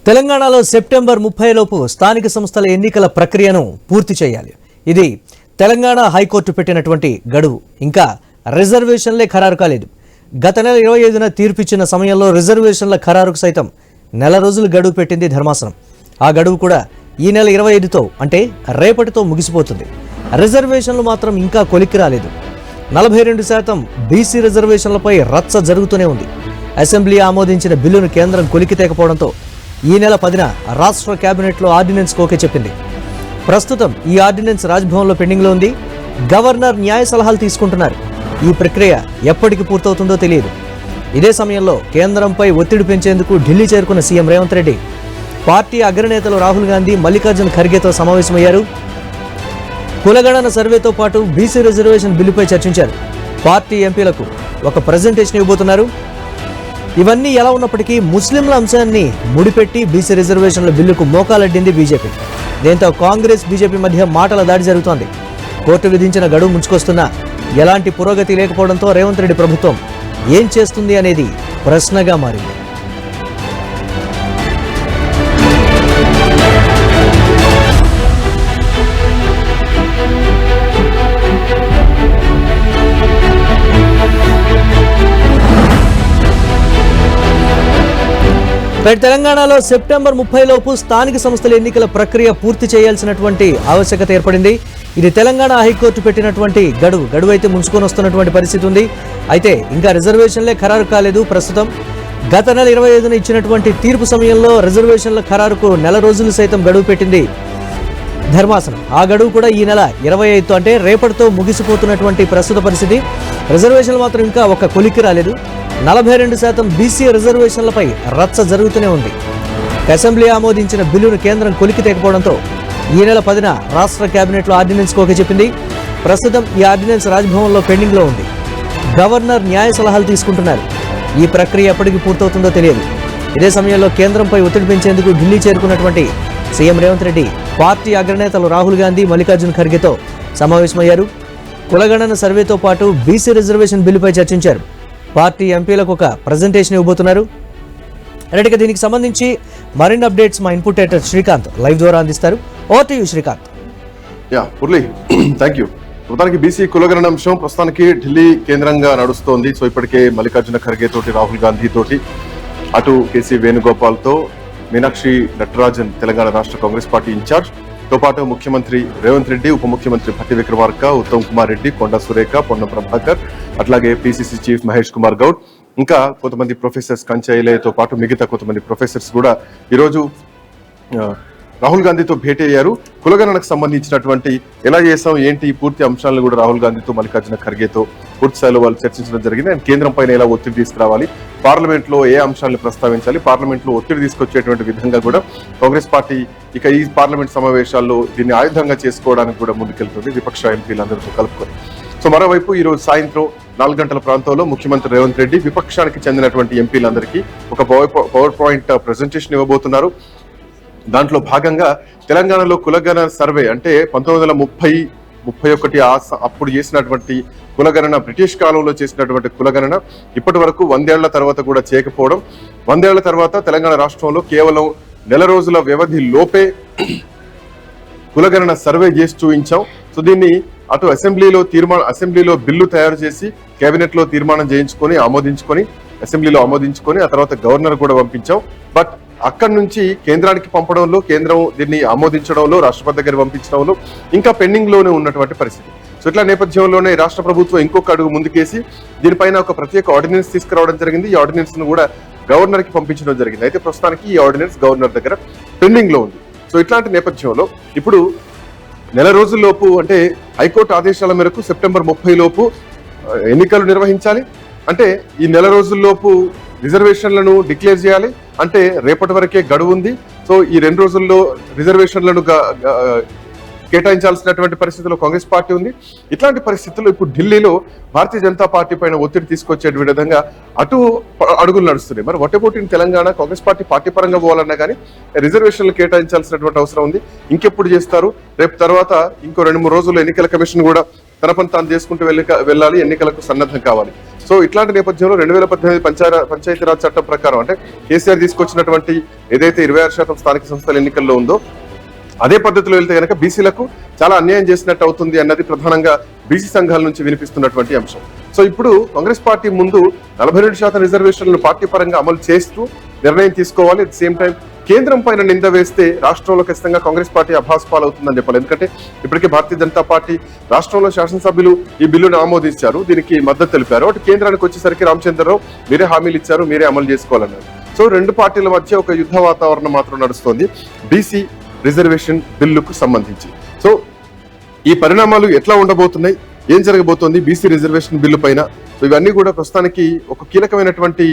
తెలంగాణలో సెప్టెంబర్ 30 లోపు స్థానిక సంస్థల ఎన్నికల ప్రక్రియను పూర్తి చేయాలి. ఇది తెలంగాణ హైకోర్టు పెట్టినటువంటి గడువు. ఇంకా రిజర్వేషన్లే ఖరారు కాలేదు. గత నెల 25న తీర్పిచ్చిన సమయంలో రిజర్వేషన్ల ఖరారుకు సైతం నెల రోజులు గడువు పెట్టింది ధర్మాసనం. ఆ గడువు కూడా ఈ నెల 25తో అంటే రేపటితో ముగిసిపోతుంది. రిజర్వేషన్లు మాత్రం ఇంకా కొలిక్కి రాలేదు. 42% బీసీ రిజర్వేషన్లపై రచ్చ జరుగుతూనే ఉంది. అసెంబ్లీ ఆమోదించిన బిల్లును కేంద్రం కొలిక్కి తేకపోవడంతో ఈ నెల 10న రాష్ట్ర కేబినెట్లో ఆర్డినెన్స్ ఓకే చెప్పింది. ప్రస్తుతం ఈ ఆర్డినెన్స్ రాజ్భవన్లో పెండింగ్లో ఉంది. గవర్నర్ న్యాయ సలహాలు తీసుకుంటున్నారు. ఈ ప్రక్రియ ఎప్పటికి పూర్తవుతుందో తెలియదు. ఇదే సమయంలో కేంద్రంపై ఒత్తిడి పెంచేందుకు ఢిల్లీ చేరుకున్న సీఎం రేవంత్ రెడ్డి పార్టీ అగ్రనేతలు రాహుల్ గాంధీ, మల్లికార్జున్ ఖర్గేతో సమావేశమయ్యారు. కులగణన సర్వేతో పాటు బీసీ రిజర్వేషన్ బిల్లుపై చర్చించారు. పార్టీ ఎంపీలకు ఒక ప్రజెంటేషన్ ఇవ్వబోతున్నారు. ఇవన్నీ ఎలా ఉన్నప్పటికీ ముస్లింల అంశాన్ని ముడిపెట్టి బీసీ రిజర్వేషన్ల బిల్లుకు మోకాలడ్డింది బీజేపీ. దీంతో కాంగ్రెస్ బీజేపీ మధ్య మాటల దాడి జరుగుతోంది. కోర్టు విధించిన గడువు ముంచుకొస్తున్నా ఎలాంటి పురోగతి లేకపోవడంతో రేవంత్ రెడ్డి ప్రభుత్వం ఏం చేస్తుంది అనేది ప్రశ్నగా మారింది. తెలంగాణలో సెప్టెంబర్ 30 లోపు స్థానిక సంస్థల ఎన్నికల ప్రక్రియ పూర్తి చేయాల్సినటువంటి ఆవశ్యకత ఏర్పడింది. ఇది తెలంగాణ హైకోర్టు పెట్టినటువంటి గడువు అయితే ముంచుకొని వస్తున్నటువంటి పరిస్థితి ఉంది. అయితే ఇంకా రిజర్వేషన్లే ఖరారు కాలేదు. ప్రస్తుతం గత నెల 25న ఇచ్చినటువంటి తీర్పు సమయంలో రిజర్వేషన్ల ఖరారుకు నెల రోజులు సైతం గడువు పెట్టింది ధర్మాసనం. ఆ గడువు కూడా ఈ నెల 25తో అంటే రేపటితో ముగిసిపోతున్నటువంటి ప్రస్తుత పరిస్థితి. రిజర్వేషన్లు మాత్రం ఇంకా ఒక కొలిక్కి రాలేదు. 42% బీసీ రిజర్వేషన్లపై రచ్చ జరుగుతూనే ఉంది. అసెంబ్లీ ఆమోదించిన బిల్లును కేంద్రం కొలిక్కి తెకపోవడంతో ఈ నెల 10న రాష్ట్ర కేబినెట్లో ఆర్డినెన్స్ ఓకే చెప్పింది. ప్రస్తుతం ఈ ఆర్డినెన్స్ రాజ్భవన్లో పెండింగ్లో ఉంది. గవర్నర్ న్యాయ సలహాలు తీసుకుంటున్నారు. ఈ ప్రక్రియ ఎప్పటికి పూర్తవుతుందో తెలియదు. ఇదే సమయంలో కేంద్రంపై ఒత్తిడి పెంచేందుకు ఢిల్లీ చేరుకున్నటువంటి సీఎం రేవంత్ రెడ్డి పార్టీ అగ్రనేతలు రాహుల్ గాంధీ, మల్లికార్జున్ ఖర్గేతో సమావేశమయ్యారు. కులగణన సర్వేతో పాటు బీసీ రిజర్వేషన్ బిల్లుపై చర్చించారు. పార్టీ ఎంపీలకు ఒక ప్రజెంటేషన్ ఇవ్వబోతున్నారు. రెడ్డిగా దీనికి సంబంధించి మరిన్ని అప్డేట్స్ మా ఇన్పుట్ ఎడిటర్ శ్రీకాంత్ లైవ్ ద్వారా అందిస్తారు. Over to you Srikanth. Murali, thank you. మొత్తానికి బీసీ కులగణన అంశం ప్రస్తుతానికి ఢిల్లీ కేంద్రంగా నడుస్తోంది. సో ఇప్పటికే మల్లికార్జున ఖర్గే తోటి, రాహుల్ గాంధీ తోటి, అటు కేసీ వేణుగోపాల్ తో మీనాక్షి నటరాజన్ తెలంగాణ రాష్ట్ర కాంగ్రెస్ పార్టీ ఇన్ఛార్జ్ తో పాటు ముఖ్యమంత్రి రేవంత్ రెడ్డి, ఉప ముఖ్యమంత్రి భట్టి విక్రమార్క, ఉత్తమ్ కుమార్ రెడ్డి, కొండా సురేఖ, పొన్నం ప్రభాకర్, అట్లాగే పిసిసి చీఫ్ మహేష్ కుమార్ గౌడ్, ఇంకా కొంతమంది ప్రొఫెసర్స్ కంచైలతో పాటు మిగతా కొంతమంది ప్రొఫెసర్స్ కూడా ఈరోజు రాహుల్ గాంధీతో భేటీ అయ్యారు. కులగణనకు సంబంధించినటువంటి ఎలా చేసాం ఏంటి పూర్తి అంశాలను కూడా రాహుల్ గాంధీతో, మల్లికార్జున ఖర్గేతో పూర్తి స్థాయిలో వాళ్ళు చర్చించడం జరిగింది. అండ్ కేంద్రం పైన ఎలా ఒత్తిడి తీసుకురావాలి, పార్లమెంట్ లో ఏ అంశాలను ప్రస్తావించాలి, పార్లమెంట్ లో ఒత్తిడి తీసుకొచ్చేటువంటి విధంగా కూడా కాంగ్రెస్ పార్టీ ఇక ఈ పార్లమెంట్ సమావేశాల్లో దీన్ని ఆయుధంగా చేసుకోవడానికి కూడా ముందుకెళ్తుంది, విపక్ష ఎంపీలందరితో కలుపుకొని. సో మరోవైపు ఈ రోజు సాయంత్రం 4 గంటల ప్రాంతంలో ముఖ్యమంత్రి రేవంత్ రెడ్డి విపక్షానికి చెందినటువంటి ఎంపీలందరికీ ఒక పవర్ పాయింట్ ప్రెజెంటేషన్ ఇవ్వబోతున్నారు. దాంట్లో భాగంగా తెలంగాణలో కులగణన సర్వే అంటే 1930-31 అప్పుడు చేసినటువంటి కులగణన, బ్రిటిష్ కాలంలో చేసినటువంటి కులగణన ఇప్పటి వరకు 100 ఏళ్ల తర్వాత కూడా చేయకపోవడం, 100 ఏళ్ల తర్వాత తెలంగాణ రాష్ట్రంలో కేవలం నెల రోజుల వ్యవధి లోపే కులగణన సర్వే చేసి చూపించాం. సో దీన్ని అటు అసెంబ్లీలో బిల్లు తయారు చేసి కేబినెట్ లో తీర్మానం చేయించుకొని అసెంబ్లీలో ఆమోదించుకొని ఆ తర్వాత గవర్నర్ కూడా పంపించాం. బట్ అక్కడి నుంచి కేంద్రానికి పంపడంలో, కేంద్రం దీన్ని ఆమోదించడంలో, రాష్ట్రపతి దగ్గర పంపించడంలో ఇంకా పెండింగ్ లోనే ఉన్నటువంటి పరిస్థితి. సో ఇట్లా నేపథ్యంలోనే రాష్ట్ర ప్రభుత్వం ఇంకొక అడుగు ముందుకేసి దీనిపైన ఒక ప్రత్యేక ఆర్డినెన్స్ తీసుకురావడం జరిగింది. ఈ ఆర్డినెన్స్ ను కూడా గవర్నర్ కి పంపించడం జరిగింది. అయితే ప్రస్తుతానికి ఈ ఆర్డినెన్స్ గవర్నర్ దగ్గర పెండింగ్ లో ఉంది. సో ఇట్లాంటి నేపథ్యంలో ఇప్పుడు నెల రోజుల్లోపు అంటే హైకోర్టు ఆదేశాల మేరకు సెప్టెంబర్ 30 లోపు ఎన్నికలు నిర్వహించాలి. అంటే ఈ నెల రోజుల్లోపు రిజర్వేషన్లను డిక్లేర్ చేయాలి. అంటే రేపటి వరకే గడువు ఉంది. సో ఈ 2 రోజుల్లో రిజర్వేషన్లను కేటాయించాల్సినటువంటి పరిస్థితిలో కాంగ్రెస్ పార్టీ ఉంది. ఇట్లాంటి పరిస్థితుల్లో ఇప్పుడు ఢిల్లీలో భారతీయ జనతా పార్టీ పైన ఒత్తిడి తీసుకొచ్చే విధంగా అటు అడుగులు నడుస్తున్నాయి. మరి వటపోటీ తెలంగాణ కాంగ్రెస్ పార్టీ పరంగా పోవాలన్నా కానీ రిజర్వేషన్లు కేటాయించాల్సినటువంటి అవసరం ఉంది. ఇంకెప్పుడు చేస్తారు? రేపు తర్వాత ఇంకో 2-3 రోజుల్లో ఎన్నికల కమిషన్ కూడా తన పని తాను చేసుకుంటూ వెళ్ళాలి, ఎన్నికలకు సన్నద్ధం కావాలి. సో సో ఇట్లాంటి నేపథ్యంలో 2018 పంచాయతీరాజ్ చట్టం ప్రకారం అంటే కేసీఆర్ తీసుకొచ్చినటువంటి ఏదైతే 26% స్థానిక సంస్థల ఎన్నికల్లో ఉందో అదే పద్ధతిలో వెళ్తే కనుక బీసీలకు చాలా అన్యాయం చేసినట్టు అవుతుంది అన్నది ప్రధానంగా బీసీ సంఘాల నుంచి వినిపిస్తున్నటువంటి అంశం. సో ఇప్పుడు కాంగ్రెస్ పార్టీ ముందు 42% రిజర్వేషన్లను పార్టీ పరంగా అమలు చేస్తూ నిర్ణయం తీసుకోవాలి. అట్ సేమ్ టైం కేంద్రం పైన నింద వేస్తే రాష్ట్రంలో ఖచ్చితంగా కాంగ్రెస్ పార్టీ అభాస్పాలు అవుతుందని చెప్పాలి. ఎందుకంటే ఇప్పటికే భారతీయ జనతా పార్టీ రాష్ట్రంలో శాసనసభ్యులు ఈ బిల్లును ఆమోదించారు, దీనికి మద్దతు తెలిపారు. అటు కేంద్రానికి వచ్చేసరికి రామచంద్రరావు మీరే హామీలు ఇచ్చారు, మీరే అమలు చేసుకోవాలన్నారు. సో రెండు పార్టీల మధ్య ఒక యుద్ధ వాతావరణం మాత్రం నడుస్తోంది బీసీ రిజర్వేషన్ బిల్లుకు సంబంధించి. సో ఈ పరిణామాలు ఎట్లా ఉండబోతున్నాయి, ఏం జరగబోతోంది బీసీ రిజర్వేషన్ బిల్లు పైన, ఇవన్నీ కూడా ప్రస్తుతానికి ఒక కీలకమైనటువంటి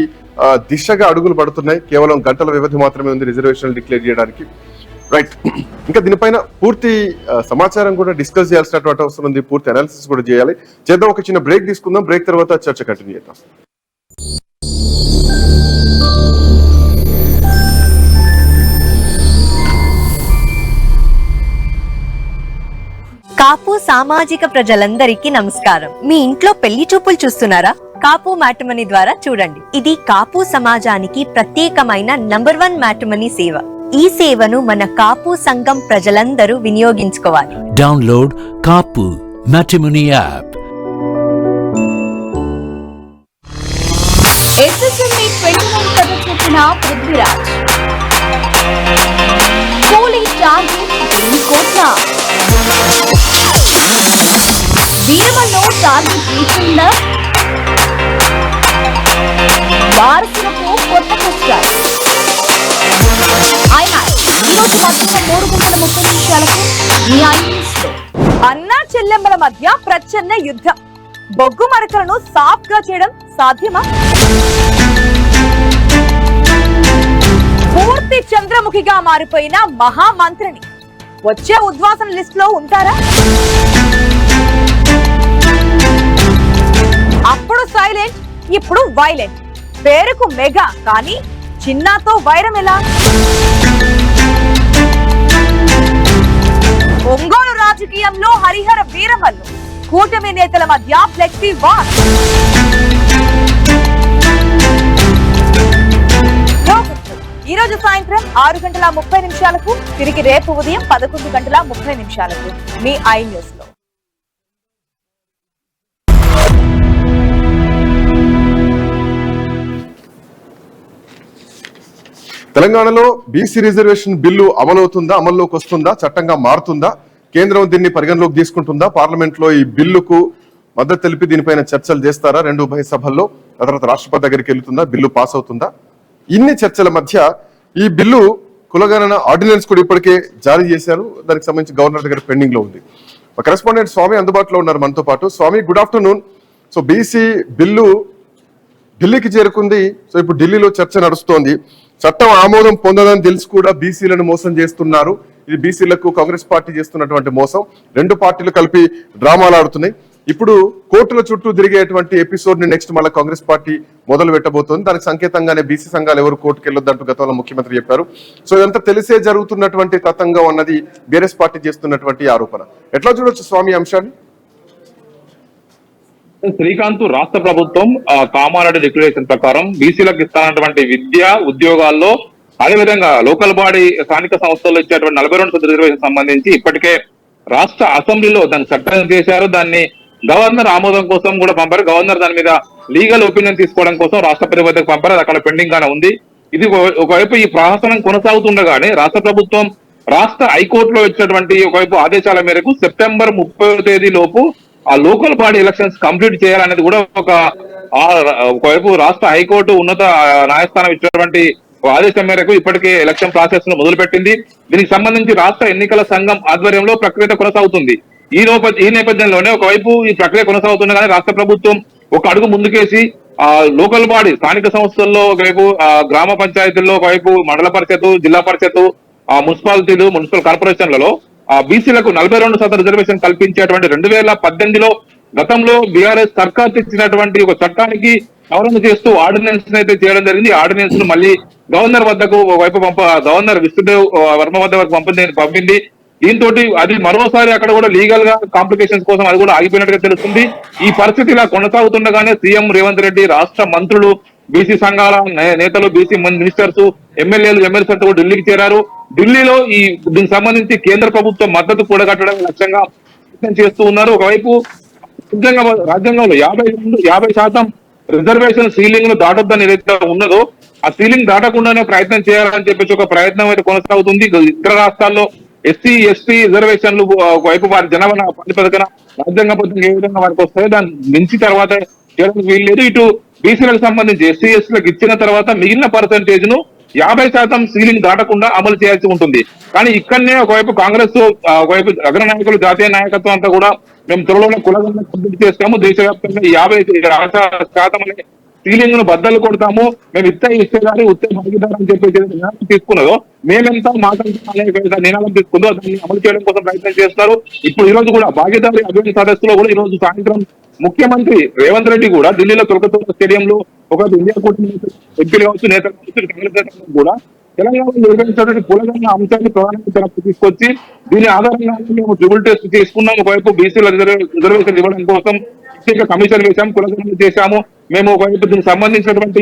దిశగా అడుగులు పడుతున్నాయి. కేవలం గంటల వ్యవధి మాత్రమే ఉంది రిజర్వేషన్ డిక్లేర్ చేయడానికి. రైట్, ఇంకా దీనిపైన పూర్తి సమాచారం కూడా డిస్కస్ చేయాల్సినటువంటి అవసరం ఉంది, పూర్తి అనాలిసిస్ కూడా చేయాలి. చేద్దాం, ఒక చిన్న బ్రేక్ తీసుకుందాం, బ్రేక్ తర్వాత చర్చ కంటిన్యూ చేద్దాం. కాపు సామాజిక ప్రజలందరికీ నమస్కారం. మీ ఇంట్లో పెళ్లి చూపులు చూస్తున్నారా? కాపు మ్యాట్రిమనీ ద్వారా చూడండి. ఇది కాపు సమాజానికి ప్రత్యేకమైన నంబర్ 1 మ్యాట్రిమనీ సేవ. ఈ సేవను మన కాపు సంఘం ప్రజలందరూ వినియోగించుకోవాలి. డౌన్లోడ్ కాపు మ్యాట్రిమనీ యాప్. SSLC 21 ప్రదర్శించిన పృథ్వీరాజ్. పోలింగ్ టార్గెట్ 2 కోట్ల. వీరవల్లో టార్గెట్ రీచిందా? వారసులకు కొత్త కష్టాలు. ఈరోజు మధ్యాహ్నం 3:30 మీ ఐన్యూస్లో. అన్నా చెల్లెమ్మల మధ్య ప్రచన్న యుద్ధం. బొగ్గు మరకలను సాఫ్ గా చేయడం సాధ్యమా? పూర్తి చంద్రముఖిగా మారిపోయిన మహామంత్రిని వచ్చే ఉద్వాసన లిస్ట్ లో ఉంటారా? అప్పుడు సైలెంట్, ఇప్పుడు వైలెంట్. పేరుకు మెగా, కానీ చిన్నాతో వైరం ఎలా? ఒంగోలు రాజకీయంలో హరిహర వీరమల్లు. కూటమి నేతల మధ్య ఫ్లెక్సీ వార్. ఈ రోజు సాయంత్రం 6:30 తిరిగి రేపు ఉదయం 11:30 మీ ఐ న్యూస్ లో. తెలంగాణలో బీసీ రిజర్వేషన్ బిల్లు అమలవుతుందా, అమల్లోకి వస్తుందా, చట్టంగా మారుతుందా, కేంద్రం దీన్ని పరిగణలోకి తీసుకుంటుందా, పార్లమెంట్ లో ఈ బిల్లుకు మద్దతు తెలిపి దీనిపైన చర్చలు చేస్తారా 2 ఉభయ సభల్లో, ఆ తర్వాత రాష్ట్రపతి దగ్గరికి వెళ్తుందా, బిల్లు పాస్ అవుతుందా? ఇన్ని చర్చల మధ్య ఈ బిల్లు కులగణన ఆర్డినెన్స్ కూడా ఇప్పటికే జారీ చేశారు. దానికి సంబంధించి గవర్నర్ దగ్గర పెండింగ్ లో ఉంది. కరెస్పాండెంట్ స్వామి అందుబాటులో ఉన్నారు మనతో పాటు. Swami, good afternoon. So BC bill ఢిల్లీకి చేరుకుంది. సో ఇప్పుడు ఢిల్లీలో చర్చ నడుస్తోంది. చట్టం ఆమోదం పొందదని తెలిసి కూడా బీసీలను మోసం చేస్తున్నారు. ఇది బీసీలకు కాంగ్రెస్ పార్టీ చేస్తున్నటువంటి మోసం. 2 పార్టీలు కలిపి డ్రామాలు ఆడుతున్నాయి. ఇప్పుడు కోర్టుల చుట్టూ తిరిగేటువంటి ఎపిసోడ్ ని నెక్స్ట్ మళ్ళీ కాంగ్రెస్ పార్టీ మొదలు పెట్టబోతోంది. దానికి సంకేతంగానే బీసీ సంఘాలు ఎవరు కోర్టుకు వెళ్ళొద్దంటూ గతంలో ముఖ్యమంత్రి చెప్పారు. సో ఇదంతా తెలిసే జరుగుతున్నటువంటి తతంగం అన్నది బీఆర్ఎస్ పార్టీ చేస్తున్నటువంటి ఆరోపణ. ఎట్లా చూడొచ్చు స్వామి అంశాన్ని? శ్రీకాంత్, రాష్ట్ర ప్రభుత్వం కామారెడ్డి డిక్లరేషన్ ప్రకారం బీసీలకు ఇస్తానటువంటి విద్య, ఉద్యోగాల్లో, అదేవిధంగా లోకల్ బాడీ స్థానిక సంస్థల్లో ఇచ్చేటువంటి 42% రిజర్వేషన్ సంబంధించి ఇప్పటికే రాష్ట్ర అసెంబ్లీలో దాన్ని చట్టం చేశారు. దాన్ని గవర్నర్ ఆమోదం కోసం కూడా పంపారు. గవర్నర్ దాని మీద లీగల్ ఒపీనియన్ తీసుకోవడం కోసం రాష్ట్రపతి వద్దకు పంపారు. అది అక్కడ పెండింగ్ గానే ఉంది. ఇది ఒకవైపు ఈ ప్రహసనం కొనసాగుతుండగానే రాష్ట్ర ప్రభుత్వం రాష్ట్ర హైకోర్టులో ఇచ్చినటువంటి ఒకవైపు ఆదేశాల మేరకు సెప్టెంబర్ 30వ తేదీ లోపు ఆ లోకల్ బాడీ ఎలక్షన్స్ కంప్లీట్ చేయాలనేది కూడా ఒకవైపు రాష్ట్ర హైకోర్టు ఉన్నత న్యాయస్థానం ఇచ్చినటువంటి ఆదేశం మేరకు ఇప్పటికే ఎలక్షన్ ప్రాసెస్ ను మొదలుపెట్టింది. దీనికి సంబంధించి రాష్ట్ర ఎన్నికల సంఘం ఆధ్వర్యంలో ప్రక్రియ కొనసాగుతుంది. ఈ నేపథ్యంలోనే ఒకవైపు ఈ ప్రక్రియ కొనసాగుతుండగానే రాష్ట్ర ప్రభుత్వం ఒక అడుగు ముందుకేసి లోకల్ బాడీ స్థానిక సంస్థల్లో ఒకవైపు గ్రామ పంచాయతీల్లో, ఒకవైపు మండల పరిషత్, జిల్లా పరిషత్, మున్సిపాలిటీలు, మున్సిపల్ కార్పొరేషన్లలో బీసీలకు 42% రిజర్వేషన్ కల్పించేటువంటి 2018లో గతంలో బీఆర్ఎస్ సర్కార్ తెచ్చినటువంటి ఒక చట్టానికి సవరణ చేస్తూ ఆర్డినెన్స్ అయితే చేయడం జరిగింది. ఆర్డినెన్స్ ను మళ్ళీ గవర్నర్ వద్దకు వైపు గవర్నర్ విష్ణుదేవ్ వర్మ వద్ద వరకు పంపింది. దీంతో అది మరోసారి అక్కడ కూడా లీగల్ గా కాంప్లికేషన్స్ కోసం అది కూడా ఆగిపోయినట్టుగా తెలుస్తుంది. ఈ పరిస్థితి ఇలా కొనసాగుతుండగానే సీఎం రేవంత్ రెడ్డి, రాష్ట్ర మంత్రులు, బీసీ సంఘాల నేతలు, బీసీ మినిస్టర్స్, ఎమ్మెల్యేలు, ఎమ్మెల్సీలతో కూడా ఢిల్లీకి చేరారు. ఢిల్లీలో దీనికి సంబంధించి కేంద్ర ప్రభుత్వం మద్దతు కూడగట్టడం లక్ష్యంగా ప్రయత్నం చేస్తూ ఉన్నారు. ఒకవైపు రాజ్యాంగంలో 50% రిజర్వేషన్ సీలింగ్ ను దాటొద్దని ఏదైతే ఉన్నదో ఆ సీలింగ్ దాటకుండానే ప్రయత్నం చేయాలని చెప్పేసి ఒక ప్రయత్నం అయితే కొనసాగుతుంది. ఇతర రాష్ట్రాల్లో ఎస్సీ, ఎస్టీ రిజర్వేషన్లు ఒకవైపు వారి జనాభా ప్రాతిపదికన రాజ్యాంగబద్ధంగా ఏ విధంగా వారికి వస్తాయో దాన్ని మించి తర్వాత చేయడానికి వీల్లేదు. ఇటు బీసీలకు సంబంధించి ఎస్సీ, ఎస్టీలకు ఇచ్చిన తర్వాత మిగిలిన పర్సంటేజ్ ను 50% సీలింగ్ దాటకుండా అమలు చేయాల్సి ఉంటుంది. కానీ ఇక్కడనే ఒకవైపు కాంగ్రెస్, ఒకవైపు అగ్రనాయకులు, జాతీయ నాయకత్వం అంతా కూడా మేము త్వరలోనే కులగణన కంప్లీట్ చేస్తాము, దేశవ్యాప్తంగా 50% అనే సీలింగ్ ను బద్దలు కొడతాము, మేము ఇచ్చేదారి భాగీదారు అని చెప్పేసి నినాదం తీసుకున్నదో మేమెంతా మాకంతా అనేక నినాదం తీసుకుందో దాన్ని అమలు చేయడం కోసం ప్రయత్నం చేస్తారు. ఇప్పుడు ఈ రోజు కూడా భాగీదారి అభివృద్ధి సదస్సులో కూడా ఈ రోజు సాయంత్రం ముఖ్యమంత్రి రేవంత్ రెడ్డి కూడా ఢిల్లీలో తులకతోట స్టేడియంలో ఒక ఇండియా కూటమి ఎంపీలు కావచ్చు, నేతలు కావచ్చు, కాంగ్రెస్ నేతలు కూడా తెలంగాణలో నిర్వహించినటువంటి కులగణన అంశాన్ని ప్రధానమంత్రి తీసుకొచ్చి దీని ఆధారంగా మేము ట్రిబుల్ టెస్ట్ చేసుకున్నాం. ఒకవైపు బీసీల రిజర్వేషన్ ఇవ్వడం కోసం ప్రత్యేక కమిషన్ వేశాము, కులగణన చేశాము. మేము ఒకవైపు దీనికి సంబంధించినటువంటి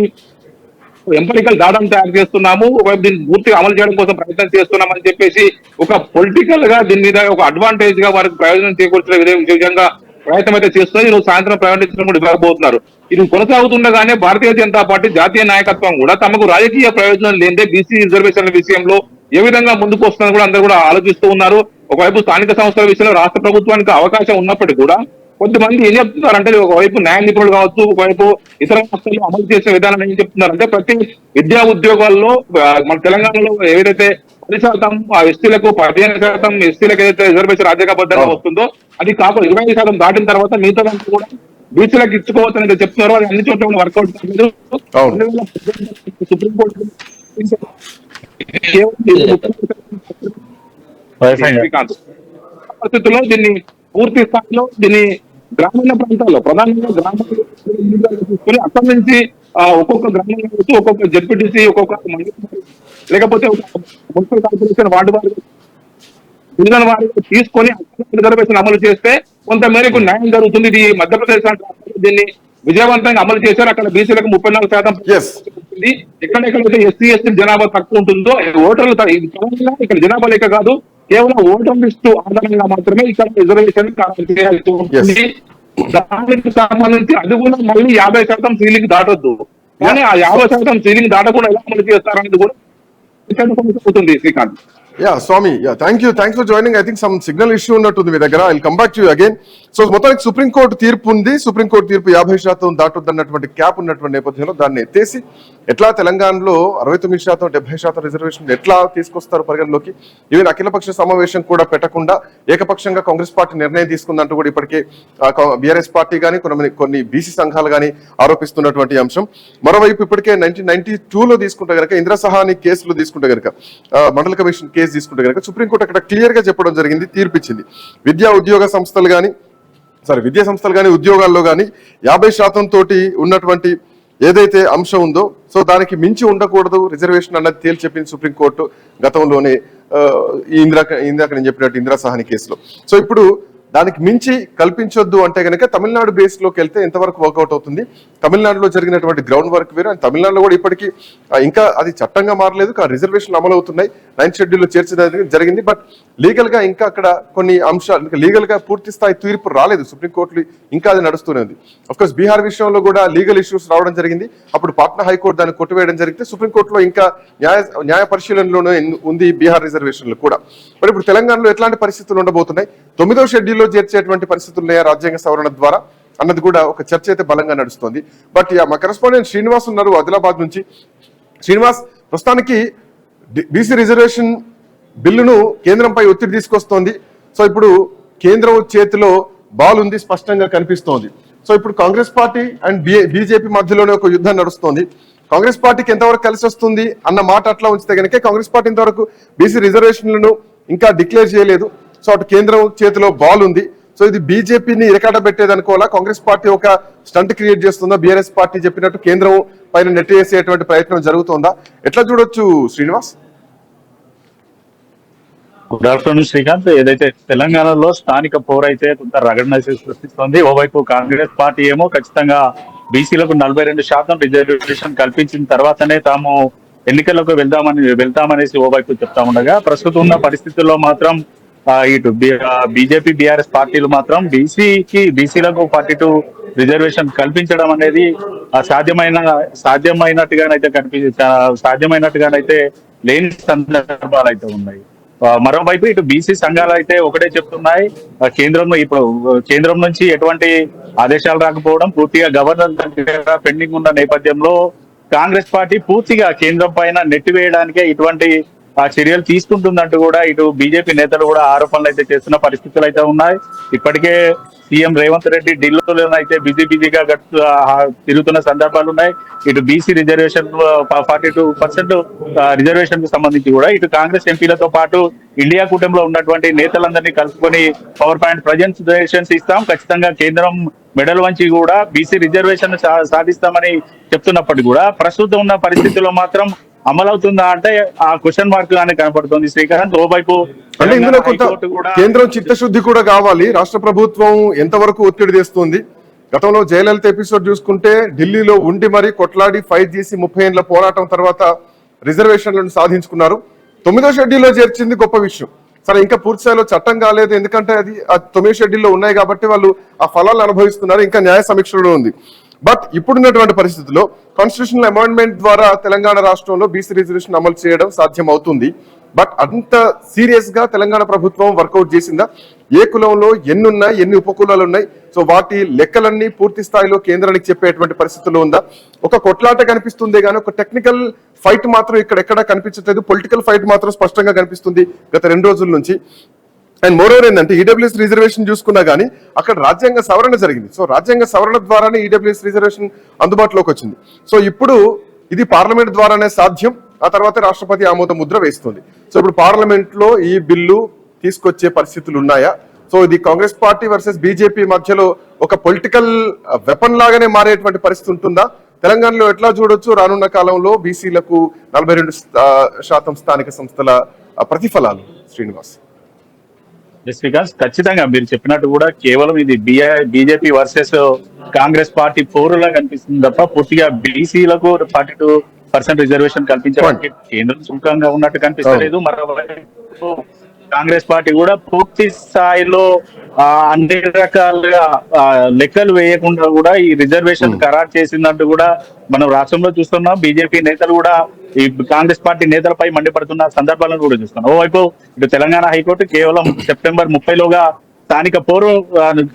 ఎంపరికల్ డాటాను తయారు చేస్తున్నాము, ఒకవైపు దీన్ని పూర్తిగా అమలు చేయడం కోసం ప్రయత్నం చేస్తున్నాం అని చెప్పేసి ఒక పొలిటికల్ గా దీని మీద ఒక అడ్వాంటేజ్ గా వారికి ప్రయోజనం చేకూర్చిన విధంగా ప్రయత్నం అయితే చేస్తున్నారు. ఈరోజు సాయంత్రం ప్రయాణించడం కూడా ఇవ్వబోతున్నారు. ఇది కొనసాగుతుండగానే భారతీయ జనతా పార్టీ జాతీయ నాయకత్వం కూడా తమకు రాజకీయ ప్రయోజనం లేదే బీసీ రిజర్వేషన్ల విషయంలో ఏ విధంగా ముందుకు వస్తుందని కూడా అందరూ కూడా ఆలోచిస్తూ ఉన్నారు. ఒకవైపు స్థానిక సంస్థల విషయంలో రాష్ట్ర ప్రభుత్వానికి అవకాశం ఉన్నప్పటికీ కూడా కొంతమంది ఏం చెప్తున్నారంటే ఒకవైపు న్యాయ నిపుణులు కావచ్చు, ఒకవైపు ఇతర రాష్ట్రాల్లో అమలు చేసే విధానం ఏం చెప్తున్నారంటే ప్రతి విద్యా ఉద్యోగాల్లో మన తెలంగాణలో ఏదైతే 10% ఎస్టీలకు, 15% ఎస్టీలకు ఏదైతే రిజర్వేషన్ రాజ్యాంగబద్ధంగా వస్తుందో అది కాకుండా 25% దాటిన తర్వాత మిగతాదంతా కూడా బీసీలకు ఇచ్చుకోవచ్చు అనేది చెప్తున్నారు. అది అన్ని చోట్ల కూడా వర్కౌట్ కాలేదు. సుప్రీంకోర్టు పరిస్థితుల్లో దీన్ని పూర్తి స్థాయిలో దీన్ని గ్రామీణ ప్రాంతాల్లో ప్రధానంగా గ్రామాల్లో తీసుకొని అక్కడి నుంచి ఒక్కొక్క గ్రామం కావచ్చు, ఒక్కొక్క జెడ్పీటీసీ, ఒక్కొక్క లేకపోతే మున్సిపల్ కార్పొరేషన్ వార్డు వారి డివిజన్ వారికి తీసుకొని రిజర్వేషన్ అమలు చేస్తే కొంత మేరకు న్యాయం జరుగుతుంది. ఇది మధ్యప్రదేశ్ దీన్ని విజయవంతంగా అమలు చేశారు. అక్కడ బీసీలకు 34% ఎక్కడెక్కడైతే ఎస్సీ, ఎస్టీ జనాభా తక్కువ ఉంటుందో ఓటర్లు ఇక్కడ జనాభా లేక కాదు, కేవలం ఓటర్ లిస్టు ఆధారంగా మాత్రమే ఇక్కడ రిజర్వేషన్ చేయాల్సి ఉంటుంది. దానికి సంబంధించి అది కూడా మళ్ళీ 50% సీలింగ్ దాటొద్దు. కానీ ఆ 50% సీలింగ్ దాటకుండా ఎలా అమలు చేస్తారనేది కూడా అవుతుంది. Srikanth, Swami, thanks for joining. I think some signal issue ఉన్నట్టుంది మీ దగ్గర. I come back to you again. So మొత్తానికి సుప్రీంకోర్టు తీర్పు ఉంది. సుప్రీంకోర్టు తీర్పు 50% దాటొద్దన్నటువంటి క్యాప్ ఉన్నటువంటి నేపథ్యంలో దాన్ని ఎత్తేసి ఎట్లా తెలంగాణలో 69%, 70% రిజర్వేషన్ ఎట్లా తీసుకొస్తారు పరిగణలోకి. ఈవెన్ అఖిలపక్ష సమావేశం కూడా పెట్టకుండా ఏకపక్షంగా కాంగ్రెస్ పార్టీ నిర్ణయం తీసుకుందంటూ కూడా ఇప్పటికే బీఆర్ఎస్ పార్టీ కానీ కొన్ని బీసీ సంఘాలు కానీ ఆరోపిస్తున్నటువంటి అంశం. మరోవైపు ఇప్పటికే 1992లో తీసుకుంటే కనుక ఇందిరా సహాని కేసులు తీసుకుంటే కనుక మండల కమిషన్ కేసు తీసుకుంటే కనుక సుప్రీంకోర్టు అక్కడ క్లియర్ గా చెప్పడం జరిగింది, తీర్పిచ్చింది. విద్యా సంస్థలు కానీ ఉద్యోగాల్లో కానీ 50% తోటి ఉన్నటువంటి ఏదైతే అంశం ఉందో సో దానికి మించి ఉండకూడదు రిజర్వేషన్ అన్నది తేల్చి చెప్పింది సుప్రీంకోర్టు గతంలోనే ఇందాక నేను చెప్పినట్టు ఇందిరా సహాని కేసులో. సో ఇప్పుడు దానికి మించి కల్పించొద్దు అంటే కనుక తమిళనాడు బేస్ లోకి వెళ్తే ఎంతవరకు వర్కౌట్ అవుతుంది. తమిళనాడులో జరిగినటువంటి గ్రౌండ్ వర్క్ వేరు. అండ్ తమిళనాడులో కూడా ఇప్పటికీ ఇంకా అది చట్టంగా మారలేదు, రిజర్వేషన్ అమలు అవుతున్నాయి. 9th షెడ్యూల్లో చేర్చడం జరిగింది. బట్ లీగల్ గా ఇంకా అక్కడ కొన్ని అంశాలు లీగల్ గా పూర్తి స్థాయి తీర్పు రాలేదు. సుప్రీంకోర్టులో ఇంకా అది నడుస్తూనే ఉంది. అఫ్కోర్స్ బీహార్ విషయంలో కూడా లీగల్ ఇష్యూస్ రావడం జరిగింది. అప్పుడు పాట్నా హైకోర్టు దాన్ని కొట్టివేయడం జరిగితే సుప్రీంకోర్టులో ఇంకా న్యాయ పరిశీలనలోనే ఉంది బీహార్ రిజర్వేషన్లు కూడా. మరి ఇప్పుడు తెలంగాణలో ఎట్లాంటి పరిస్థితులు ఉండబోతున్నాయి, 9వ షెడ్యూల్లో చేర్చేటువంటి పరిస్థితులు ఉన్నాయా రాజ్యాంగ సవరణ ద్వారా అన్నది కూడా ఒక చర్చ అయితే బలంగా నడుస్తుంది. బట్ మా కరెస్పాండెంట్ శ్రీనివాస్ ఉన్నారు ఆదిలాబాద్ నుంచి. శ్రీనివాస్, ప్రస్తుతానికి బీసీ రిజర్వేషన్ బిల్లును కేంద్రంపై ఒత్తిడి తీసుకొస్తోంది. సో ఇప్పుడు కేంద్రం చేతిలో బాల్ ఉంది, స్పష్టంగా కనిపిస్తోంది. సో ఇప్పుడు కాంగ్రెస్ పార్టీ అండ్ బీజేపీ మధ్యలోనే ఒక యుద్ధం నడుస్తోంది. కాంగ్రెస్ పార్టీకి ఎంతవరకు కలిసి వస్తుంది అన్న మాట అట్లా ఉంచితే కనుక కాంగ్రెస్ పార్టీ ఇంతవరకు బీసీ రిజర్వేషన్లను ఇంకా డిక్లేర్ చేయలేదు. సో అటు కేంద్రం చేతిలో బాల్ ఉంది. సో ఇది బీజేపీని ఇరకాట పెట్టేది అనుకోవాలా, కాంగ్రెస్ పార్టీ ఒక స్టంట్ క్రియేట్ చేస్తుందా, బీఆర్ఎస్ పార్టీ చెప్పినట్టు కేంద్రం పైన నెట్టేసేటువంటి ప్రయత్నం జరుగుతుందా, ఎట్లా చూడొచ్చు శ్రీనివాస్? Good afternoon Srikanth. ఏదైతే తెలంగాణలో స్థానిక పోరైతే కొంత రగడ సృష్టిస్తోంది. ఓవైపు కాంగ్రెస్ పార్టీ ఏమో ఖచ్చితంగా బీసీలకు 42% రిజర్వేషన్ కల్పించిన తర్వాతనే తాము ఎన్నికలకు వెళ్తామనేసి ఓవైపు చెప్తా ఉండగా, ప్రస్తుతం ఉన్న పరిస్థితుల్లో మాత్రం ఇటు బీజేపీ బీఆర్ఎస్ పార్టీలు మాత్రం బీసీలకు 42 రిజర్వేషన్ కల్పించడం అనేది సాధ్యమైనట్టుగానైతే లేని సందర్భాలు అయితే ఉన్నాయి. మరోవైపు ఇటు బీసీ సంఘాలు అయితే ఒకటే చెప్తున్నాయి, కేంద్రం నుంచి ఎటువంటి ఆదేశాలు రాకపోవడం, పూర్తిగా గవర్నర్ దగ్గర పెండింగ్ ఉన్న నేపథ్యంలో కాంగ్రెస్ పార్టీ పూర్తిగా కేంద్రం పైన నెట్టివేయడానికే ఇటువంటి చర్యలు తీసుకుంటుందంటూ కూడా ఇటు బీజేపీ నేతలు కూడా ఆరోపణలు అయితే చేస్తున్న పరిస్థితులు అయితే ఉన్నాయి. ఇప్పటికే సీఎం రేవంత్ రెడ్డి ఢిల్లీలో అయితే బిజీగా తిరుగుతున్న సందర్భాలు ఉన్నాయి. ఇటు బీసీ రిజర్వేషన్ 42% రిజర్వేషన్ కు సంబంధించి కూడా ఇటు కాంగ్రెస్ ఎంపీలతో పాటు ఇండియా కూటమిలో ఉన్నటువంటి నేతలందరినీ కలుపుకొని పవర్ పాయింట్ ప్రజెంటేషన్స్ ఇస్తాం, ఖచ్చితంగా కేంద్రం మెడల్ వంచి కూడా బీసీ రిజర్వేషన్ సాధిస్తామని చెప్తున్నప్పటికీ కూడా ప్రస్తుతం ఉన్న పరిస్థితుల్లో మాత్రం అమలవుతుందా అంటే ఆ క్వశ్చన్ మార్క్ గానే కనపడుతుంది శ్రీకాంత్. ఓవైపు అంటే ఇందులో కొంత కేంద్రం చిత్తశుద్ధి కూడా కావాలి. రాష్ట్ర ప్రభుత్వం ఎంతవరకు ఒత్తిడి తెస్తుంది? గతంలో జయలలిత ఎపిసోడ్ చూసుకుంటే ఢిల్లీలో ఉండి మరి కొట్లాడి ఫైట్ చేసి 30 ఏళ్ల పోరాటం తర్వాత రిజర్వేషన్లను సాధించుకున్నారు. 9వ షెడ్యూల్లో చేర్చింది గొప్ప విషయం. సరే, ఇంకా పూర్తి స్థాయిలో చట్టం కాలేదు, ఎందుకంటే అది 9వ షెడ్యూల్లో ఉన్నాయి కాబట్టి వాళ్ళు ఆ ఫలాలను అనుభవిస్తున్నారు, ఇంకా న్యాయ సమీక్షలో ఉంది. బట్ ఇప్పుడున్నటువంటి పరిస్థితుల్లో కాన్స్టిట్యూషనల్ అమెండ్మెంట్ ద్వారా తెలంగాణ రాష్ట్రంలో బీసీ రిజర్వేషన్ అమలు చేయడం సాధ్యం అవుతుంది. బట్ అంత సీరియస్ గా తెలంగాణ ప్రభుత్వం వర్కౌట్ చేసిందా? ఏ కులంలో ఎన్నున్నాయి, ఎన్ని ఉపకులాలు ఉన్నాయి, సో వాటి లెక్కలన్నీ పూర్తి స్థాయిలో కేంద్రానికి చెప్పేటువంటి పరిస్థితుల్లో ఉందా? ఒక కొట్లాట కనిపిస్తుందే గానీ ఒక టెక్నికల్ ఫైట్ మాత్రం ఇక్కడ కనిపించట్లేదు. పొలిటికల్ ఫైట్ మాత్రం స్పష్టంగా కనిపిస్తుంది గత 2 రోజుల నుంచి. అండ్ మోరోవర్ ఏంటంటే ఈడబ్ల్యూఎస్ రిజర్వేషన్ చూసుకున్నా గానీ అక్కడ రాజ్యాంగ సవరణ జరిగింది. సో రాజ్యాంగ సవరణ ద్వారానే ఈడబ్ల్యూఎస్ రిజర్వేషన్ అందుబాటులోకి వచ్చింది. సో ఇప్పుడు ఇది పార్లమెంట్ ద్వారానే సాధ్యం. ఆ తర్వాత రాష్ట్రపతి ఆమోద ముద్ర వేస్తుంది. సో ఇప్పుడు పార్లమెంట్ లో ఈ బిల్లు తీసుకొచ్చే పరిస్థితులు ఉన్నాయా? సో ఇది కాంగ్రెస్ పార్టీ వర్సెస్ బీజేపీ మధ్యలో ఒక పొలిటికల్ వెపన్ లాగానే మారేటువంటి పరిస్థితి ఉంటుందా? తెలంగాణలో ఎట్లా చూడొచ్చు రానున్న కాలంలో బీసీలకు 42% స్థానిక సంస్థల ప్రతిఫలాలు? శ్రీనివాస్. శ్రీకాంత్, ఖచ్చితంగా మీరు చెప్పినట్టు కూడా కేవలం ఇది బీజేపీ వర్సెస్ కాంగ్రెస్ పార్టీ పోరులా కనిపిస్తుంది తప్ప పూర్తిగా బీసీలకు 42% రిజర్వేషన్ కల్పించడానికి కేంద్రం సుముఖంగా ఉన్నట్టు కనిపిస్తలేదు. మరోవైపు కాంగ్రెస్ పార్టీ కూడా పూర్తి స్థాయిలో అన్ని రకాలుగా లెక్కలు వేయకుండా కూడా ఈ రిజర్వేషన్ ఖరారు చేసిందంటూ కూడా మనం రాష్ట్రంలో చూస్తున్నాం. బీజేపీ నేతలు కూడా ఈ కాంగ్రెస్ పార్టీ నేతలపై మండిపడుతున్న సందర్భాలను కూడా చూస్తున్నాం. ఓవైపు ఇటు తెలంగాణ హైకోర్టు కేవలం సెప్టెంబర్ 30లోగా స్థానిక పోరు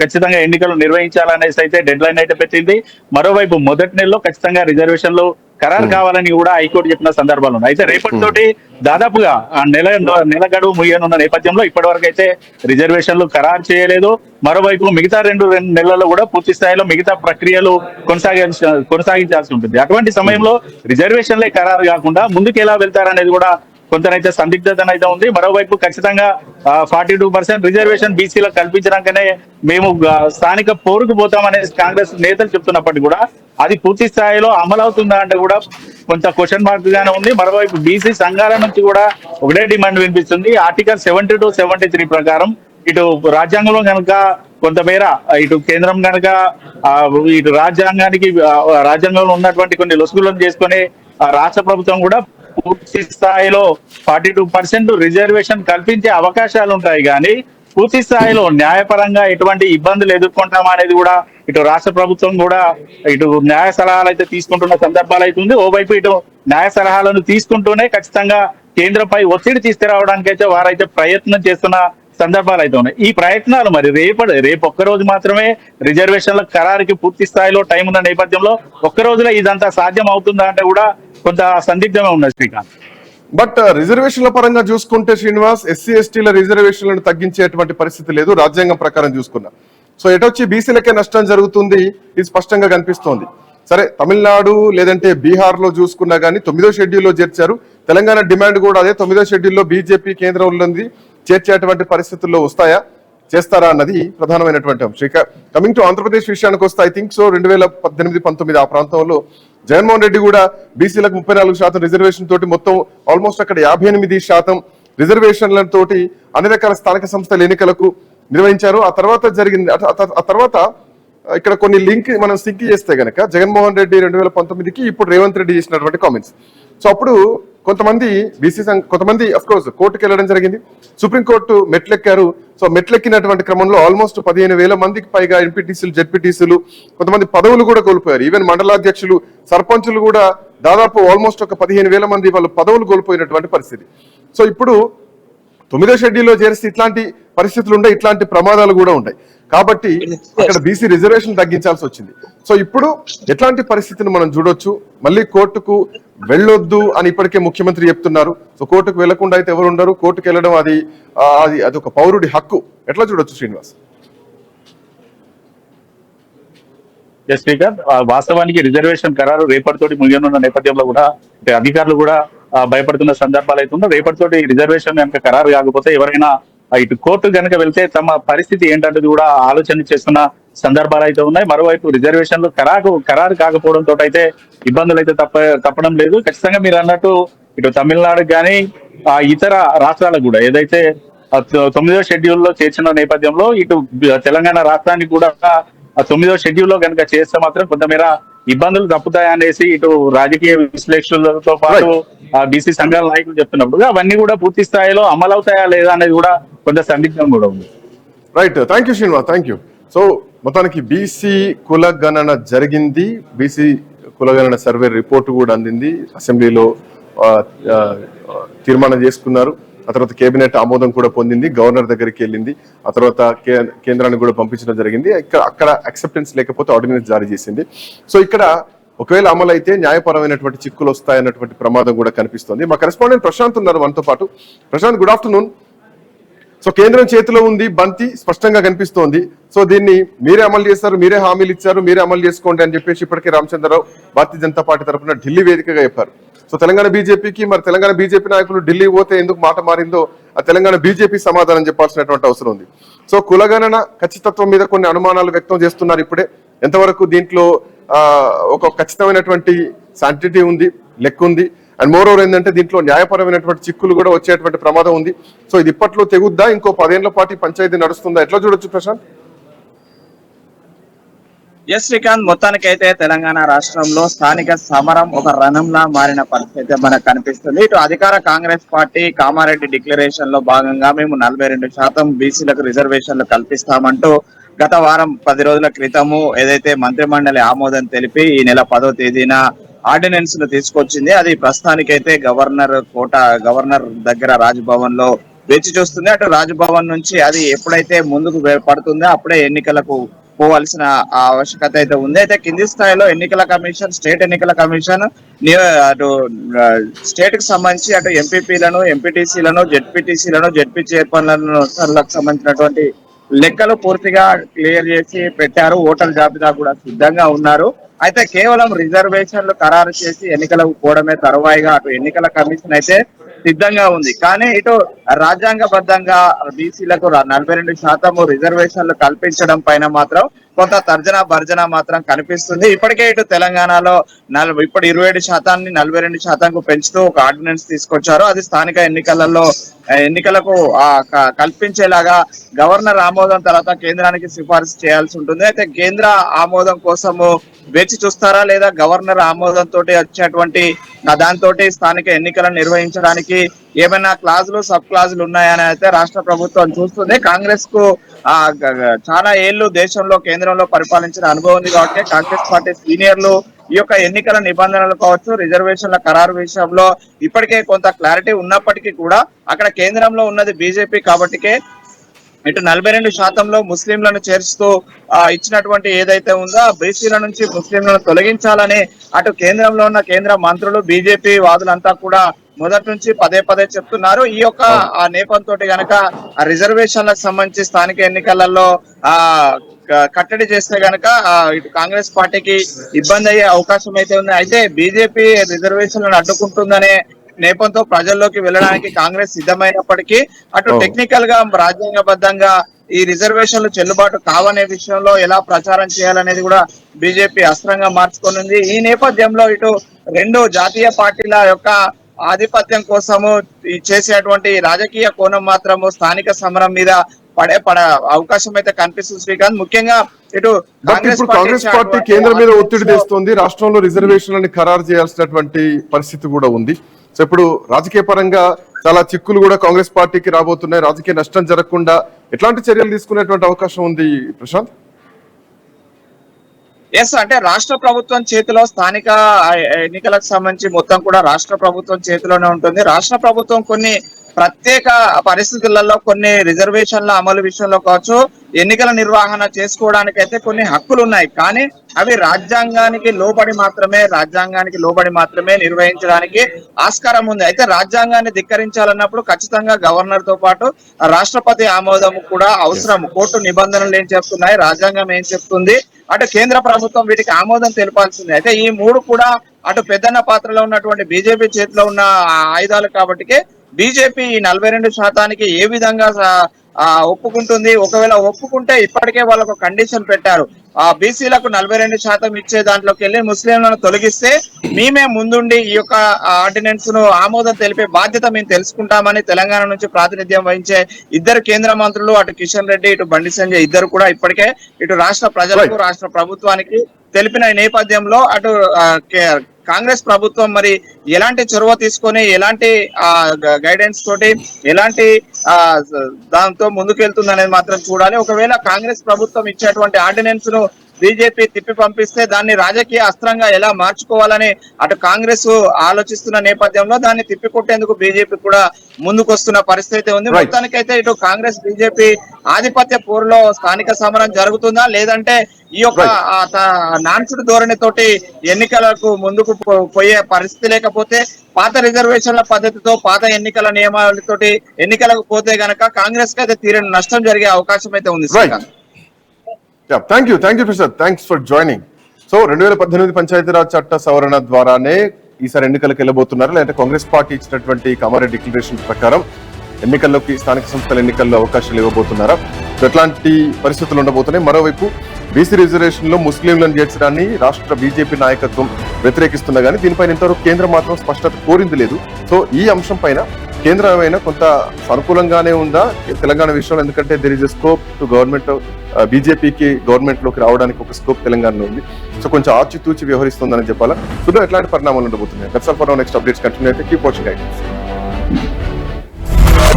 ఖచ్చితంగా ఎన్నికలు నిర్వహించాలనేసి అయితే డెడ్ లైన్ అయితే పెట్టింది. మరోవైపు మొదటి నెలలో ఖచ్చితంగా రిజర్వేషన్లు ఖరారు కావాలని కూడా హైకోర్టు చెప్పిన సందర్భాలు ఉన్నాయి. అయితే రేపటితోటి దాదాపుగా నెల గడువు ముగియనున్న నేపథ్యంలో ఇప్పటి వరకు అయితే రిజర్వేషన్లు ఖరారు చేయలేదు. మరోవైపు మిగతా రెండు నెలల్లో కూడా పూర్తి స్థాయిలో మిగతా ప్రక్రియలు కొనసాగించాల్సి ఉంటుంది. అటువంటి సమయంలో రిజర్వేషన్లే ఖరారు కాకుండా ముందుకు ఎలా వెళ్తారనేది కూడా కొంతనైతే సందిగ్ధతనైతే ఉంది. మరోవైపు ఖచ్చితంగా 42% రిజర్వేషన్ బీసీలకు కల్పించడానికనే మేము స్థానిక పోరుకు పోతామనే కాంగ్రెస్ నేతలు చెప్తున్నప్పటికీ కూడా అది పూర్తి స్థాయిలో అమలవుతుందా అంటే కూడా కొంత క్వశ్చన్ మార్క్ గానే ఉంది. మరోవైపు బీసీ సంఘాల నుంచి కూడా ఒకటే డిమాండ్ వినిపిస్తుంది. ఆర్టికల్ 72, 73 ప్రకారం ఇటు రాజ్యాంగంలో కనుక కొంతమేర ఇటు కేంద్రం కనుక ఇటు రాజ్యాంగంలో ఉన్నటువంటి కొన్ని లొసుగులను చేసుకొని రాష్ట్ర ప్రభుత్వం కూడా పూర్తి స్థాయిలో 42% రిజర్వేషన్ కల్పించే అవకాశాలు ఉంటాయి. కానీ పూర్తి స్థాయిలో న్యాయపరంగా ఎటువంటి ఇబ్బందులు ఎదుర్కొంటామా అనేది కూడా ఇటు రాష్ట్ర ప్రభుత్వం కూడా ఇటు న్యాయ సలహాలు అయితే తీసుకుంటున్న సందర్భాలు అయితే ఓవైపు ఇటు న్యాయ సలహాలను తీసుకుంటూనే ఖచ్చితంగా కేంద్రంపై ఒత్తిడి తీసుకురావడానికి అయితే వారైతే ప్రయత్నం చేస్తున్న సందర్భాలు అయితే ఉన్నాయి. ఈ ప్రయత్నాలు మరి రేపు ఒక్కరోజు మాత్రమే రిజర్వేషన్ల ఖరారుకి పూర్తి స్థాయిలో టైం ఉన్న నేపథ్యంలో ఒక్క రోజులో ఇదంతా సాధ్యం అవుతుందా అంటే కూడా కొంత సందిగ్ధమే ఉన్నది శ్రీకాంత్. బట్ రిజర్వేషన్ల పరంగా చూసుకుంటే శ్రీనివాస్, ఎస్సీ ఎస్టీల రిజర్వేషన్లను తగ్గించేటువంటి పరిస్థితి లేదు రాజ్యాంగం ప్రకారం చూసుకున్నా. సో ఎటొచ్చి బీసీలకే నష్టం జరుగుతుంది, ఇది స్పష్టంగా కనిపిస్తోంది. సరే, తమిళనాడు లేదంటే బీహార్ లో చూసుకున్నా గానీ 9వ షెడ్యూల్లో చేర్చారు. తెలంగాణ డిమాండ్ కూడా అదే. 9వ షెడ్యూల్లో బీజేపీ కేంద్రంలో చేర్చేటువంటి పరిస్థితుల్లో వస్తాయా, చేస్తారా అన్నది ప్రధానమైనటువంటి అంశం. ఇక కమింగ్ టు ఆంధ్రప్రదేశ్ విషయానికి వస్తే ఐ థింక్ సో 2018-19 ఆ ప్రాంతంలో జగన్మోహన్ రెడ్డి కూడా బీసీలకు 34% రిజర్వేషన్ తోటి మొత్తం ఆల్మోస్ట్ అక్కడ 58% రిజర్వేషన్లతోటి అన్ని రకాల స్థానిక సంస్థల ఎన్నికలకు నిర్వహించారు. ఆ తర్వాత ఇక్కడ కొన్ని లింక్ మనం సింక్ చేస్తే గనక జగన్మోహన్ రెడ్డి 2019కి ఇప్పుడు రేవంత్ రెడ్డి చేసినటువంటి కామెంట్స్. సో అప్పుడు కొంతమంది కొంతమంది అఫ్ కోర్స్ కోర్టుకు వెళ్ళడం జరిగింది. సుప్రీంకోర్టు మెట్లెక్కారు. సో మెట్లెక్కినటువంటి క్రమంలో ఆల్మోస్ట్ 15,000 మందికి పైగా ఎంపీటీసీలు, జెడ్పీటీసీలు, కొంతమంది పదవులు కూడా కోల్పోయారు. ఈవెన్ మండలాధ్యక్షులు, సర్పంచులు కూడా దాదాపు ఆల్మోస్ట్ ఒక 15,000 మంది వాళ్ళు పదవులు కోల్పోయినటువంటి పరిస్థితి. సో ఇప్పుడు 9వ షెడ్యూల్లో చేరిస్తే ఇట్లాంటి పరిస్థితులు ఉంటాయి, ఇట్లాంటి ప్రమాదాలు కూడా ఉంటాయి. కాబట్టి అక్కడ బీసీ రిజర్వేషన్ తగ్గించాల్సి వచ్చింది. సో ఇప్పుడు ఎట్లాంటి పరిస్థితిని మనం చూడొచ్చు? మళ్ళీ కోర్టుకు వెళ్ళొద్దు అని ఇప్పటికే ముఖ్యమంత్రి చెప్తున్నారు. సో కోర్టుకు వెళ్లకుండా అయితే ఎవరు ఉండరు. కోర్టుకు వెళ్ళడం అది ఒక పౌరుడి హక్కు. ఎట్లా చూడొచ్చు శ్రీనివాస్? స్పీకర్, వాస్తవానికి రిజర్వేషన్ ఖరారు రేపటితోటి ముగియనున్న నేపథ్యంలో కూడా అధికారులు కూడా భయపడుతున్న సందర్భాలు అయితే ఉన్నాయి. రేపటితోటి రిజర్వేషన్ కనుక ఖరారు కాకపోతే ఎవరైనా ఇటు కోర్టు కనుక వెళ్తే తమ పరిస్థితి ఏంటంటే కూడా ఆలోచన చేస్తున్న సందర్భాలు అయితే ఉన్నాయి. మరోవైపు రిజర్వేషన్లు ఖరారు కాకపోవడంతో అయితే ఇబ్బందులు అయితే తప్పడం లేదు. ఖచ్చితంగా మీరు అన్నట్టు ఇటు తమిళనాడుకు కానీ ఇతర రాష్ట్రాలకు కూడా ఏదైతే 9వ షెడ్యూల్లో చేర్చిన నేపథ్యంలో ఇటు తెలంగాణ రాష్ట్రానికి కూడా 9వ షెడ్యూల్లో కనుక చేస్తే మాత్రం కొంతమేర ఇబ్బందులు తప్పుతాయనేసి ఇటు రాజకీయ విశ్లేషకులతో పాటు బీసీ సంఘాల నాయకులు చెప్తున్నప్పుడు అవన్నీ కూడా పూర్తి స్థాయిలో అమలవుతాయా లేదా అనేది కూడా కొంత సందిగ్ధం కూడా ఉంది. Right, thank you Srinivas, thank you. So మొత్తానికి బీసీ కులగణన జరిగింది. బీసీ కులగణన సర్వే రిపోర్టు కూడా అందింది. అసెంబ్లీలో తీర్మానం చేసుకున్నారు. ఆ తర్వాత కేబినెట్ ఆమోదం కూడా పొందింది. గవర్నర్ దగ్గరికి వెళ్ళింది. ఆ తర్వాత కేంద్రానికి కూడా పంపించడం జరిగింది. అక్కడ అక్సెప్టెన్స్ లేకపోతే ఆర్డినెన్స్ జారీ చేసింది. సో ఇక్కడ ఒకవేళ అమలు అయితే న్యాయపరమైనటువంటి చిక్కులు వస్తాయన్నటువంటి ప్రమాదం కూడా కనిపిస్తుంది. మా కరెస్పాండెంట్ ప్రశాంత్ ఉన్నారు మనతో పాటు. Prashanth, good afternoon. సో కేంద్రం చేతిలో ఉంది, బంతి స్పష్టంగా కనిపిస్తోంది. సో దీన్ని మీరే అమలు చేస్తారు, మీరే హామీలు ఇచ్చారు, మీరే అమలు చేసుకోండి అని చెప్పేసి ఇప్పటికే రామచంద్రరావు భారతీయ జనతా పార్టీ తరఫున ఢిల్లీ వేదికగా చెప్పారు. సో తెలంగాణ బీజేపీకి మరి తెలంగాణ బీజేపీ నాయకులు ఢిల్లీ పోతే ఎందుకు మాట మారిందో ఆ తెలంగాణ బీజేపీ సమాధానం చెప్పాల్సినటువంటి అవసరం ఉంది. సో కులగణన ఖచ్చితత్వం మీద కొన్ని అనుమానాలు వ్యక్తం చేస్తున్నారు ఇప్పుడే. ఎంతవరకు దీంట్లో ఒక ఖచ్చితమైనటువంటి శాంటిటీ ఉంది, లెక్క ఉంది. అండ్ మోర్ ఓవర్ ఏంటంటే దీంట్లో న్యాయపరమైనటువంటి చిక్కులు కూడా వచ్చేటువంటి ప్రమాదం ఉంది. సో ఇది ఇప్పట్లో తెగుద్దా, ఇంకో 10 ఏళ్ల పాటు పంచాయతీ నడుస్తుందా, ఎట్లా చూడొచ్చు ప్రశాంత్? ఎస్ శ్రీకాంత్, మొత్తానికైతే తెలంగాణ రాష్ట్రంలో స్థానిక సమరం ఒక రణంలా మారిన పరిస్థితి మనకు కనిపిస్తుంది. ఇటు అధికార కాంగ్రెస్ పార్టీ కామారెడ్డి డిక్లరేషన్ లో భాగంగా మేము 42% బీసీలకు రిజర్వేషన్లు కల్పిస్తామంటూ గత వారం 10 రోజుల క్రితము ఏదైతే మంత్రిమండలి ఆమోదం తెలిపి ఈ నెల 10వ తేదీన ఆర్డినెన్స్ ను తీసుకొచ్చింది. అది ప్రస్తుతానికైతే గవర్నర్ దగ్గర రాజ్భవన్ లో వేచి చూస్తుంది. అటు రాజ్భవన్ నుంచి అది ఎప్పుడైతే ముందుకు పడుతుందో అప్పుడే ఎన్నికలకు పోవాల్సిన ఆవశ్యకత అయితే ఉంది. అయితే కింది స్థాయిలో ఎన్నికల కమిషన్, స్టేట్ ఎన్నికల కమిషన్ అటు స్టేట్ కి సంబంధించి అటు ఎంపీపీలను, ఎంపీటీసీలను, జెడ్పీటీసీలను, జెడ్పీ చైర్మన్లకు సంబంధించినటువంటి లెక్కలు పూర్తిగా క్లియర్ చేసి పెట్టారు. ఓటర్ జాబితా కూడా సిద్ధంగా ఉన్నారు. అయితే కేవలం రిజర్వేషన్లు ఖరారు చేసి ఎన్నికలకు పోవడమే తరువాయిగా అటు ఎన్నికల కమిషన్ అయితే సిద్ధంగా ఉంది. కానీ ఇటు రాజ్యాంగబద్ధంగా బీసీలకు 42% రిజర్వేషన్లు కల్పించడం పైన మాత్రం కొంత తర్జన భర్జన మాత్రం కనిపిస్తుంది. ఇప్పటికే ఇటు తెలంగాణలో ఇప్పుడు 27% 42% పెంచుతూ ఒక ఆర్డినెన్స్ తీసుకొచ్చారు. అది స్థానిక ఎన్నికలకు కల్పించేలాగా గవర్నర్ ఆమోదం తర్వాత కేంద్రానికి సిఫారసు చేయాల్సి ఉంటుంది. అయితే కేంద్ర ఆమోదం కోసము వేచి చూస్తారా లేదా గవర్నర్ ఆమోదంతో వచ్చేటువంటి దాంతో స్థానిక ఎన్నికలను నిర్వహించడానికి ఏమైనా క్లాజులు, సబ్ క్లాజులు ఉన్నాయని అయితే రాష్ట్ర ప్రభుత్వం చూస్తుంది. కాంగ్రెస్ కు చాలా ఏళ్లు దేశంలో కేంద్రంలో పరిపాలించిన అనుభవం ఉంది కాబట్టి కాంగ్రెస్ పార్టీ సీనియర్లు ఈ యొక్క ఎన్నికల నిబంధనలు కావచ్చు, రిజర్వేషన్ల ఖరారు విషయంలో ఇప్పటికే కొంత క్లారిటీ ఉన్నప్పటికీ కూడా అక్కడ కేంద్రంలో ఉన్నది బీజేపీ కాబట్టికే ఇటు 42% ముస్లింలను చేర్చుతూ ఇచ్చినటువంటి ఏదైతే ఉందో బీసీల నుంచి ముస్లింలను తొలగించాలని అటు కేంద్రంలో ఉన్న కేంద్ర మంత్రులు, బీజేపీ వాదులంతా కూడా మొదటి నుంచి పదే చెప్తున్నారు. ఈ యొక్క నేపంతో గనక రిజర్వేషన్లకు సంబంధించి స్థానిక ఎన్నికలలో కట్టడి చేస్తే గనక ఇటు కాంగ్రెస్ పార్టీకి ఇబ్బంది అయ్యే అవకాశం అయితే ఉంది. అయితే బీజేపీ రిజర్వేషన్లను అడ్డుకుంటుందనే నేపథ్యంతో ప్రజల్లోకి వెళ్ళడానికి కాంగ్రెస్ సిద్ధమైనప్పటికీ అటు టెక్నికల్ గా రాజ్యాంగబద్ధంగా ఈ రిజర్వేషన్లు చెల్లుబాటు కావనే విషయంలో ఎలా ప్రచారం చేయాలనేది కూడా బీజేపీ అస్త్రంగా మార్చుకొనుంది. ఈ నేపథ్యంలో ఇటు రెండు జాతీయ పార్టీల యొక్క ఆధిపత్యం కోసము ఈ చేసేటువంటి రాజకీయ కోణం మాత్రము స్థానిక సమరం మీద పడే అవకాశం అయితే కనిపిస్తుంది శ్రీకాంత్. ముఖ్యంగా ఇటు కాంగ్రెస్ పార్టీ కేంద్రం మీద ఒత్తిడి తెస్తుంది, రాష్ట్రంలో రిజర్వేషన్లని ఖరారు చేయాల్సినటువంటి పరిస్థితి కూడా ఉంది. సో ఇప్పుడు రాజకీయ పరంగా చాలా చిక్కులు కూడా కాంగ్రెస్ పార్టీకి రాబోతున్నాయి. రాజకీయ నష్టం జరగకుండా ఎట్లాంటి చర్యలు తీసుకునేటువంటి అవకాశం ఉంది ప్రశాంత్? ఎస్, అంటే రాష్ట్ర ప్రభుత్వం చేతిలో స్థానిక ఎన్నికలకు సంబంధించి మొత్తం కూడా రాష్ట్ర ప్రభుత్వం చేతిలోనే ఉంటుంది. రాష్ట్ర ప్రభుత్వం కొన్ని ప్రత్యేక పరిస్థితులలో కొన్ని రిజర్వేషన్ల అమలు విషయంలో కావచ్చు, ఎన్నికల నిర్వహణ చేసుకోవడానికి అయితే కొన్ని హక్కులు ఉన్నాయి. కానీ అవి రాజ్యాంగానికి లోబడి మాత్రమే నిర్వహించడానికి ఆస్కారం ఉంది. అయితే రాజ్యాంగాన్ని ధిక్కరించాలన్నప్పుడు ఖచ్చితంగా గవర్నర్ తో పాటు రాష్ట్రపతి ఆమోదం కూడా అవసరం. కోర్టు నిబంధనలు ఏం చెప్తున్నాయి, రాజ్యాంగం ఏం చెప్తుంది, అటు కేంద్ర ప్రభుత్వం వీటికి ఆమోదం తెలపాల్సింది. అయితే ఈ మూడు కూడా అటు పెద్దన్న పాత్రలో ఉన్నటువంటి బీజేపీ చేతిలో ఉన్న ఆయుధాలు కాబట్టి బీజేపీ 42% ఏ విధంగా ఒప్పుకుంటుంది. ఒకవేళ ఒప్పుకుంటే ఇప్పటికే వాళ్ళకు కండిషన్ పెట్టారు, బీసీలకు 42% ఇచ్చే దాంట్లోకి వెళ్ళి ముస్లింలను తొలగిస్తే మేమే ముందుండి ఈ యొక్క ఆర్డినెన్స్ ను ఆమోదం తెలిపే బాధ్యత మేము తెలుసుకుంటామని తెలంగాణ నుంచి ప్రాతినిధ్యం వహించే ఇద్దరు కేంద్ర మంత్రులు, అటు కిషన్ రెడ్డి ఇటు బండి సంజయ్ ఇద్దరు కూడా ఇప్పటికే ఇటు రాష్ట్ర ప్రజలకు రాష్ట్ర ప్రభుత్వానికి తెలిపిన నేపథ్యంలో అటు కాంగ్రెస్ ప్రభుత్వం మరి ఎలాంటి చొరవ తీసుకొని ఎలాంటి గైడెన్స్ తోటి ఎలాంటి దాంతో ముందుకెళ్తుంది అనేది మాత్రం చూడాలి. ఒకవేళ కాంగ్రెస్ ప్రభుత్వం ఇచ్చేటువంటి ఆర్డినెన్స్ ను బీజేపీ తిప్పి పంపిస్తే దాన్ని రాజకీయ అస్త్రంగా ఎలా మార్చుకోవాలని అటు కాంగ్రెస్ ఆలోచిస్తున్న నేపథ్యంలో దాన్ని తిప్పికొట్టేందుకు బీజేపీ కూడా ముందుకొస్తున్న పరిస్థితి ఉంది. మొత్తానికైతే ఇటు కాంగ్రెస్ బీజేపీ ఆధిపత్య పోరులో స్థానిక సమరం జరుగుతుందా, లేదంటే ఈ యొక్క నాన్సుడు ధోరణి తోటి ఎన్నికలకు ముందుకు పోయే పరిస్థితి లేకపోతే పాత రిజర్వేషన్ల పద్ధతితో పాత ఎన్నికల నియమాలతోటి ఎన్నికలకు పోతే గనక కాంగ్రెస్ కి అయితే తీరని నష్టం జరిగే అవకాశం అయితే ఉంది. Thank you Prasad, thanks for joining. So 2018 Panchayati Raj చట్ట సవరణ ద్వారానే ఈసారి ఎన్నికలకు వెళ్ళబోతున్నారు, లేదంటే కాంగ్రెస్ పార్టీ ఇచ్చినటువంటి కామారెడ్డి డిక్లరేషన్ ప్రకారం ఎన్నికల్లోకి స్థానిక సంస్థల ఎన్నికల్లో అవకాశాలు ఇవ్వబోతున్నారా? సో ఎట్లాంటి పరిస్థితులు ఉండబోతున్నాయి? మరోవైపు బీసీ రిజర్వేషన్ లో ముస్లింలను చేర్చడాన్ని రాష్ట్ర బీజేపీ నాయకత్వం వ్యతిరేకిస్తున్నా కానీ దీనిపైన ఇంతవరకు కేంద్రం మాత్రం స్పష్టత కోరింది లేదు. సో ఈ అంశం పైన కేంద్రం ఏమైనా కొంత అనుకూలంగానే ఉందా తెలంగాణ విషయంలో? ఎందుకంటే there is a scope to government, బీజేపీకి గవర్నమెంట్ లోకి రావడానికి ఒక స్కోప్ తెలంగాణలో ఉంది. సో కొంచెం ఆచితూచి వ్యవహరిస్తుందని చెప్పాలా. సో ఎట్లాంటి పరిణామాలు ఉండబోతున్నాయి? నెక్స్ట్ అప్డేట్స్ కంటిన్యూ అయితే కీప్ వాచింగ్ గైడెన్స్.